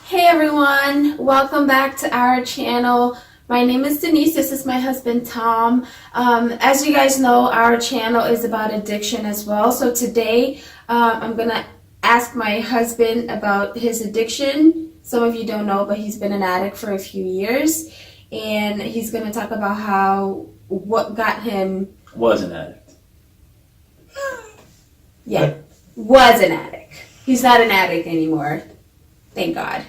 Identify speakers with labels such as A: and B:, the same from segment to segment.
A: Hey everyone, welcome back to our channel. My name is Denise, this is my husband Tom. As you guys know, our channel is about addiction as well. So today I'm going to ask my husband about his addiction. Some of you don't know, but he's been an addict for a few years. And he's going to talk about what got him...
B: Was an addict.
A: Yeah, was an addict. He's not an addict anymore. Thank God.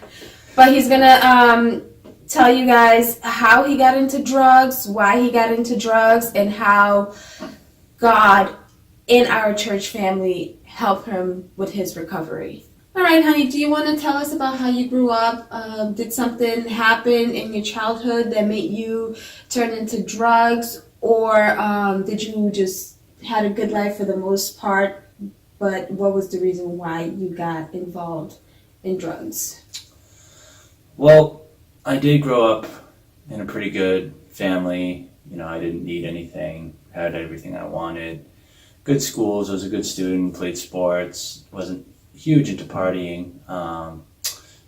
A: But he's gonna tell you guys how he got into drugs, why he got into drugs, and how God in our church family helped him with his recovery. All right, honey, do you want to tell us about how you grew up? Did something happen in your childhood that made you turn into drugs? Or did you just had a good life for the most part, but what was the reason why you got involved in drugs?
B: Well, I did grow up in a pretty good family. You know, I didn't need anything, had everything I wanted. Good schools, I was a good student, played sports, wasn't huge into partying.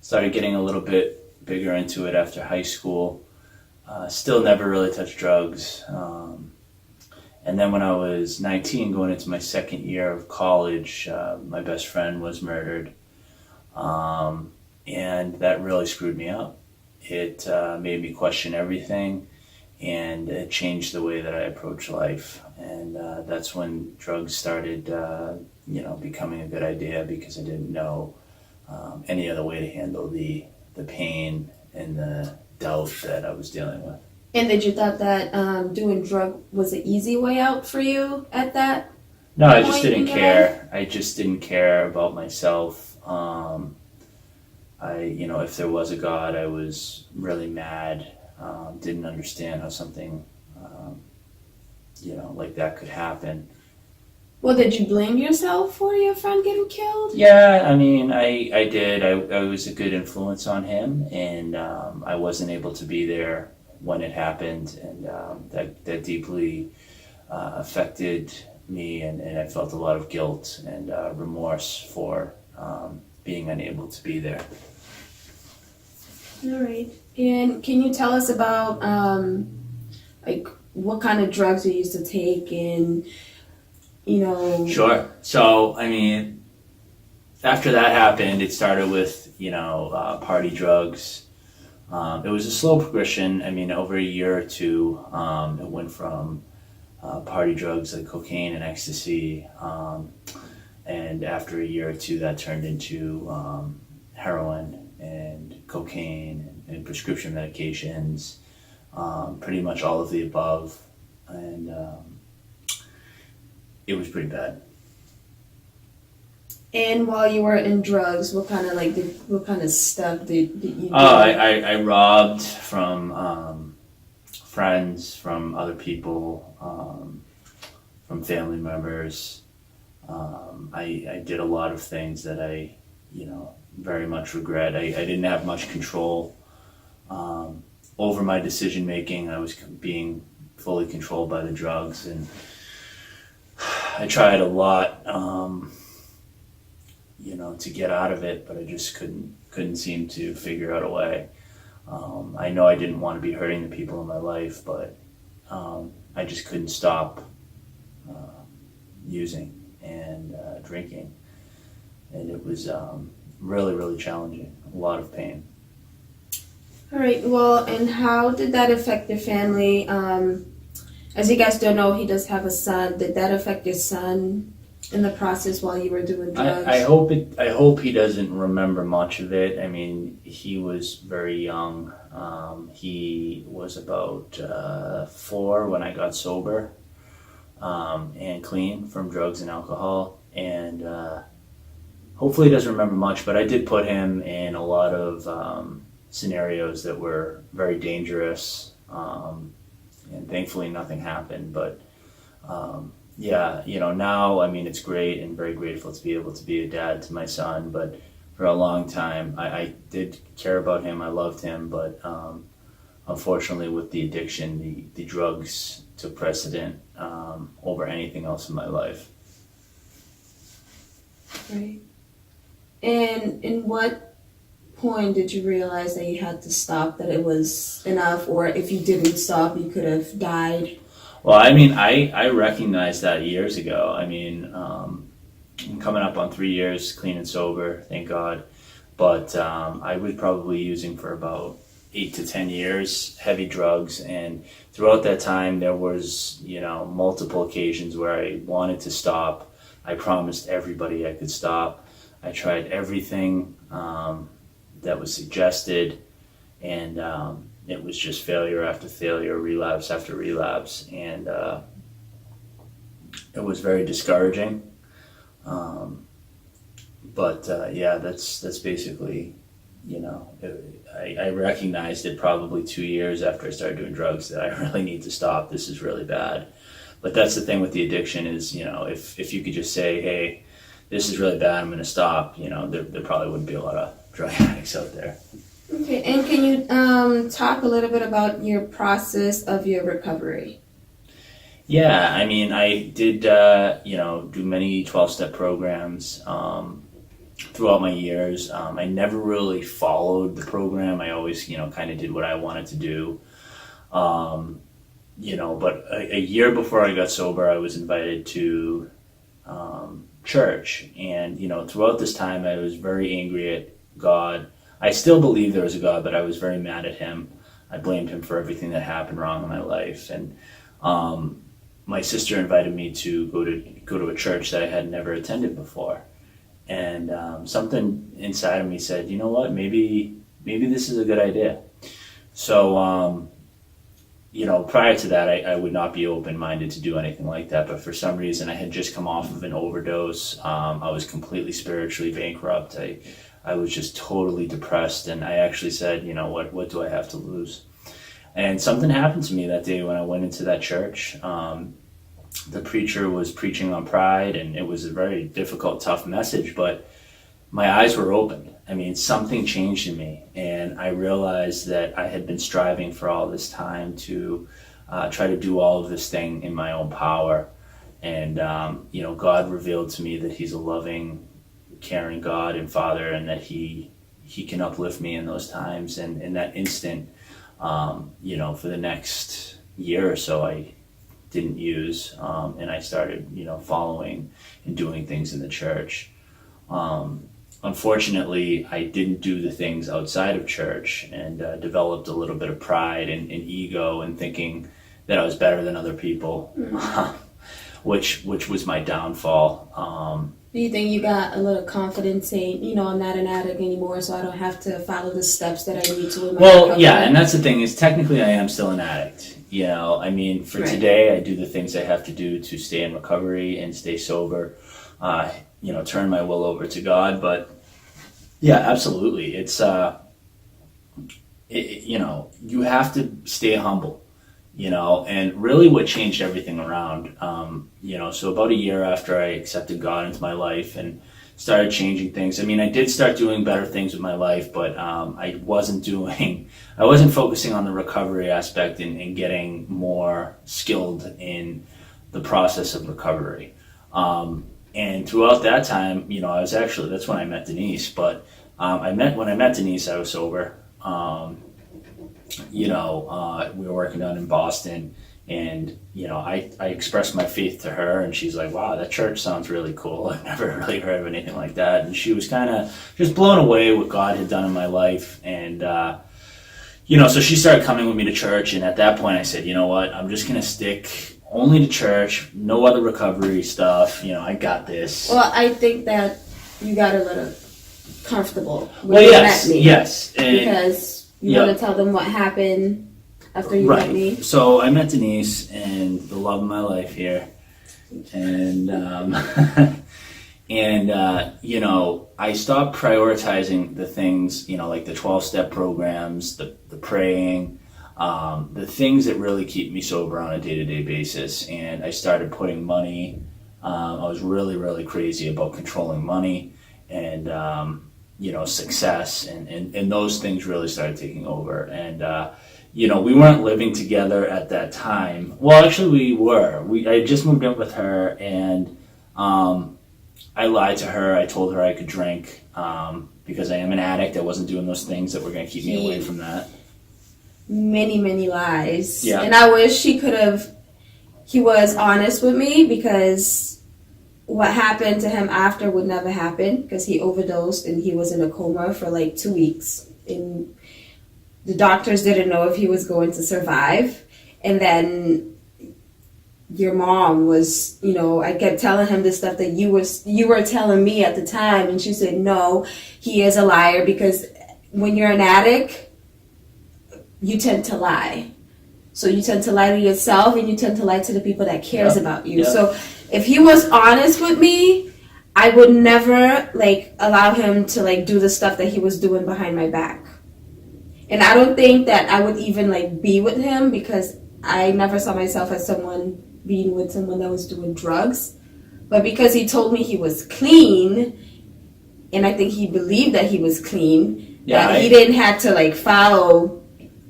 B: Started getting a little bit bigger into it after high school. Still never really touched drugs. And then when I was 19, going into my second year of college, my best friend was murdered. And that really screwed me up. It made me question everything, and it changed the way that I approach life. And that's when drugs started, becoming a good idea, because I didn't know any other way to handle the pain and the doubt that I was dealing with.
A: And did you thought that doing drug was an easy way out for you at that?
B: No, I just didn't care. I just didn't care about myself. If there was a God, I was really mad. Didn't understand how something, like that could happen.
A: Well, did you blame yourself for your friend getting killed?
B: Yeah, I mean, I did. I was a good influence on him, and I wasn't able to be there when it happened, and that deeply affected me, and I felt a lot of guilt and remorse for being unable to be there.
A: All right. And can you tell us about what kind of drugs you used to take, and
B: Sure. So, I mean, after that happened, it started with party drugs. It was a slow progression. I mean, over a year or two, it went from party drugs like cocaine and ecstasy, and after a year or two, that turned into heroin and cocaine and prescription medications, pretty much all of the above, and it was pretty bad.
A: And while you were in drugs, what kind of stuff did you do?
B: I robbed from friends, from other people, from family members. I did a lot of things that I, very much regret. I didn't have much control over my decision making. I was being fully controlled by the drugs, and I tried a lot, to get out of it, but I just couldn't seem to figure out a way. I know I didn't want to be hurting the people in my life, but I just couldn't stop using and drinking, and it was really, really challenging. A lot of pain.
A: All right. Well, and how did that affect your family? As you guys don't know, he does have a son. Did that affect your son in the process while you were doing drugs?
B: I hope he doesn't remember much of it. I mean, he was very young. He was about 4 when I got sober and clean from drugs and alcohol, and hopefully he doesn't remember much. But I did put him in a lot of scenarios that were very dangerous, and thankfully nothing happened. But now, I mean, it's great and very grateful to be able to be a dad to my son. But for a long time, I did care about him. I loved him. But unfortunately, with the addiction, the drugs took precedent over anything else in my life.
A: Right. And in what point did you realize that you had to stop, that it was enough, or if you didn't stop, you could have died?
B: Well, I mean, I recognized that years ago. I mean, I'm coming up on 3 years clean and sober, thank God. But I was probably using for about 8 to 10 years heavy drugs, and throughout that time there was, multiple occasions where I wanted to stop. I promised everybody I could stop. I tried everything that was suggested, and it was just failure after failure, relapse after relapse, and it was very discouraging. Yeah, that's basically, I recognized it probably 2 years after I started doing drugs that I really need to stop. This is really bad. But that's the thing with the addiction is, if you could just say, hey, this is really bad, I'm going to stop, there probably wouldn't be a lot of drug addicts out there.
A: Okay, and can you talk a little bit about your process of your recovery?
B: Yeah, I mean, I did, do many 12-step programs throughout my years. I never really followed the program. I always, kind of did what I wanted to do. But a year before I got sober, I was invited to church. And, throughout this time, I was very angry at God. I still believe there was a God, but I was very mad at him. I blamed him for everything that happened wrong in my life. And my sister invited me to go to a church that I had never attended before. And something inside of me said, you know what, maybe this is a good idea. So, prior to that, I would not be open-minded to do anything like that. But for some reason, I had just come off of an overdose. I was completely spiritually bankrupt. I was just totally depressed. And I actually said, what do I have to lose? And something happened to me that day when I went into that church. The preacher was preaching on pride, and it was a very difficult, tough message, but my eyes were opened. I mean, something changed in me, and I realized that I had been striving for all this time to try to do all of this thing in my own power. And, God revealed to me that he's a loving, caring God and Father, and that he can uplift me in those times. And in that instant, for the next year or so, I didn't use, and I started, following and doing things in the church. Unfortunately, I didn't do the things outside of church, and developed a little bit of pride and ego and thinking that I was better than other people, which was my downfall.
A: Do you think you got a little confidence saying, I'm not an addict anymore, so I don't have to follow the steps that I need to in my recovery?
B: Yeah, and that's the thing is technically I am still an addict. I mean, for
A: Right.
B: today, I do the things I have to do to stay in recovery and stay sober, turn my will over to God. But yeah, absolutely. It's, you have to stay humble, and really what changed everything around, so about a year after I accepted God into my life and started changing things. I mean, I did start doing better things with my life, but I wasn't focusing on the recovery aspect and getting more skilled in the process of recovery. And throughout that time, that's when I met Denise, but when I met Denise, I was sober. We were working down in Boston, and I expressed my faith to her, and she's like, wow, that church sounds really cool. I've never really heard of anything like that. And she was kind of just blown away what God had done in my life. And so she started coming with me to church, and at that point I said, you know what, I'm just going to stick only to church, no other recovery stuff. I got this.
A: Well, I think that you got a little comfortable when you met me.
B: Yes. And,
A: because you want to tell them what happened after you met me.
B: So I met Denise, and the love of my life here, and I stopped prioritizing the things, like the 12-step programs, the praying, the things that really keep me sober on a day-to-day basis. And I started putting money. I was really, really crazy about controlling money, and success, and those things really started taking over. And we weren't living together at that time. Well, actually we were. I just moved in with her, and I lied to her. I told her I could drink, because I am an addict. I wasn't doing those things that were going to keep me away from that.
A: Many lies.
B: Yeah.
A: And I wish he was honest with me, because what happened to him after would never happen, because he overdosed and he was in a coma for like 2 weeks. And the doctors didn't know if he was going to survive. And then your mom was, I kept telling him the stuff that you were telling me at the time, and she said, no, he is a liar, because when you're an addict, you tend to lie. So you tend to lie to yourself, and you tend to lie to the people that cares about you. So if he was honest with me, I would never allow him to do the stuff that he was doing behind my back. And I don't think that I would even be with him, because I never saw myself as someone being with someone that was doing drugs. But because he told me he was clean, and I think he believed that he was clean, that he didn't have to follow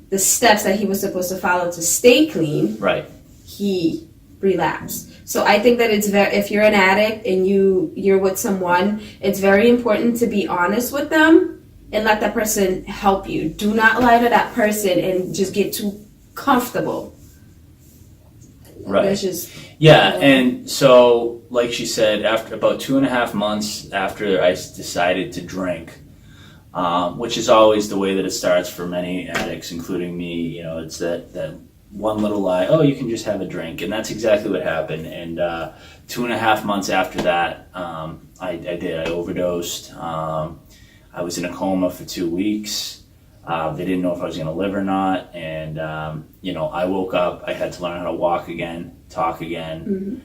A: the steps that he was supposed to follow to stay clean,
B: right,
A: he relapsed. So I think that if you're an addict and you're with someone, it's very important to be honest with them and let that person help you. Do not lie to that person and just get too comfortable.
B: Right. And so, like she said, after about 2.5 months after I decided to drink, which is always the way that it starts for many addicts, including me, it's that one little lie, oh, you can just have a drink. And that's exactly what happened. And 2.5 months after that, I did. I overdosed. I was in a coma for 2 weeks. They didn't know if I was going to live or not. And, I woke up. I had to learn how to walk again, talk again,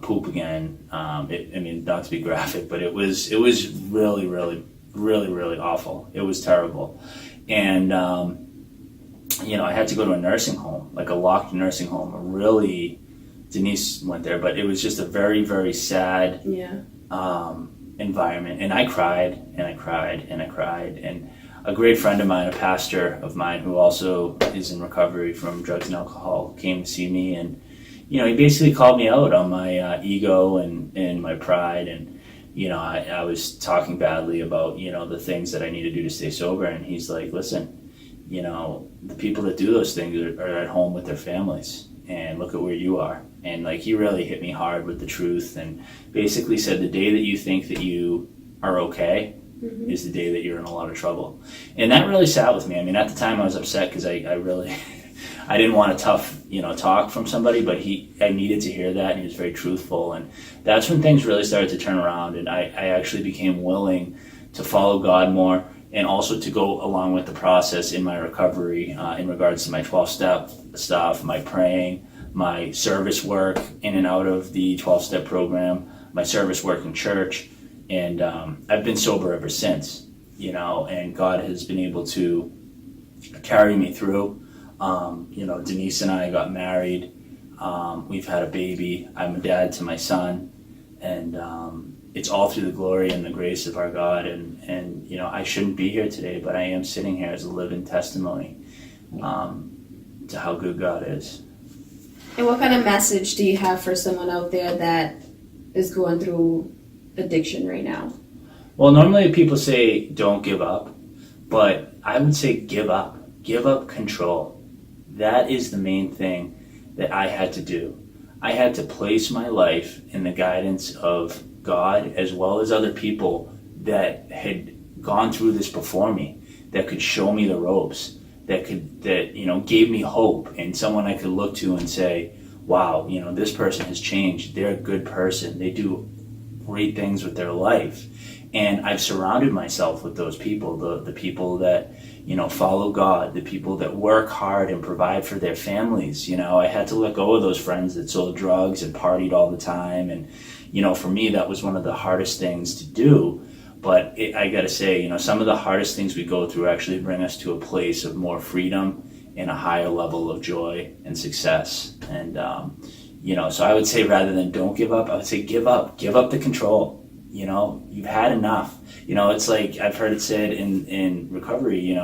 B: poop again. Not to be graphic, but it was really, really, really, really awful. It was terrible. And, I had to go to a nursing home, a locked nursing home. Really, Denise went there, but it was just a very, very sad environment. And I cried, and I cried, and I cried. And a great friend of mine, a pastor of mine who also is in recovery from drugs and alcohol, came to see me, and he basically called me out on my ego and my pride, and I was talking badly about the things that I need to do to stay sober, and he's like, listen, the people that do those things are at home with their families, and look at where you are. And he really hit me hard with the truth, and basically said the day that you think that you are okay is the day that you're in a lot of trouble. And that really sat with me. At the time I was upset, because I really I didn't want a tough talk from somebody, but I needed to hear that, and he was very truthful. And that's when things really started to turn around, and I actually became willing to follow God more, and also to go along with the process in my recovery in regards to my 12-step stuff, my praying, my service work in and out of the 12-step program, my service work in church. And I've been sober ever since, and God has been able to carry me through. Denise and I got married. We've had a baby. I'm a dad to my son. And it's all through the glory and the grace of our God. And I shouldn't be here today, but I am sitting here as a living testimony to how good God is.
A: And what kind of message do you have for someone out there that is going through addiction right now?
B: Well, normally people say don't give up, but I would say give up control. That is the main thing that I had to do. I had to place my life in the guidance of God, as well as other people that had gone through this before me, that could show me the ropes, that gave me hope, and someone I could look to and say, wow, this person has changed. They're a good person. They do great things with their life. And I've surrounded myself with those people, the people that follow God, the people that work hard and provide for their families. I had to let go of those friends that sold drugs and partied all the time, and for me that was one of the hardest things to do. But I gotta say, some of the hardest things we go through actually bring us to a place of more freedom and a higher level of joy and success. And so I would say, rather than don't give up, I would say give up the control. You've had enough. It's like I've heard it said in recovery,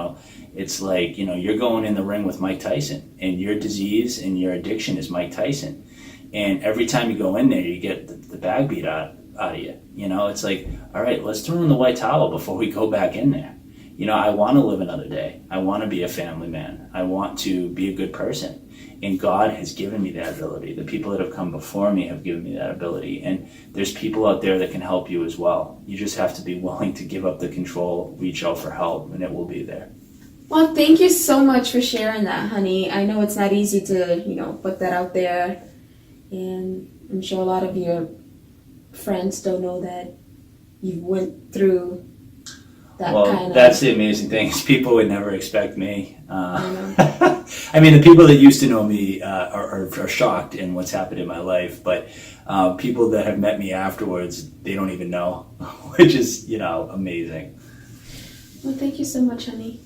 B: it's like, you're going in the ring with Mike Tyson, and your disease and your addiction is Mike Tyson. And every time you go in there, you get the bag beat out out of you. You know, it's like, all right, let's throw in the white towel before we go back in there. You know, I want to live another day. I want to be a family man. I want to be a good person. And God has given me that ability. The people that have come before me have given me that ability. And there's people out there that can help you as well. You just have to be willing to give up the control, reach out for help, and it will be there.
A: Well, thank you so much for sharing that, honey. I know it's not easy to, put that out there. And I'm sure a lot of your friends don't know that you went through that kind of...
B: That's the amazing thing is people would never expect me. I mean, the people that used to know me are shocked in what's happened in my life, but people that have met me afterwards, they don't even know, which is, amazing.
A: Well, thank you so much, honey.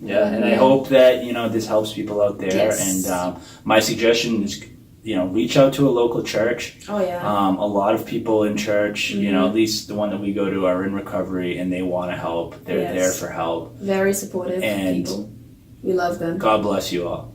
B: Yeah, and I hope that, this helps people out there.
A: Yes.
B: And my suggestion is, reach out to a local church.
A: Oh, yeah.
B: A lot of people in church, at least the one that we go to, are in recovery and they want to help. They're there for help.
A: Very supportive people. We love them.
B: God bless you all.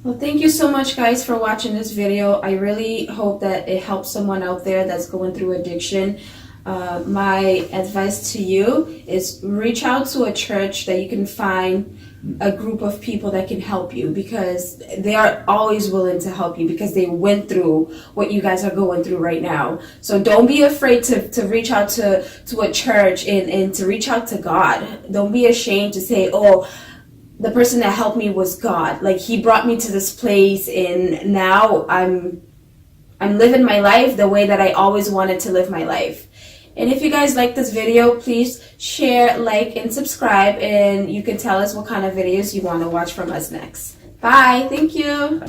A: Well, thank you so much, guys, for watching this video. I really hope that it helps someone out there that's going through addiction. My advice to you is reach out to a church that you can find a group of people that can help you, because they are always willing to help you because they went through what you guys are going through right now. So don't be afraid to reach out to a church and to reach out to God. Don't be ashamed to say, oh, the person that helped me was God. Like, he brought me to this place and now I'm living my life the way that I always wanted to live my life. And if you guys like this video, please share, like, and subscribe. And you can tell us what kind of videos you want to watch from us next. Bye. Thank you.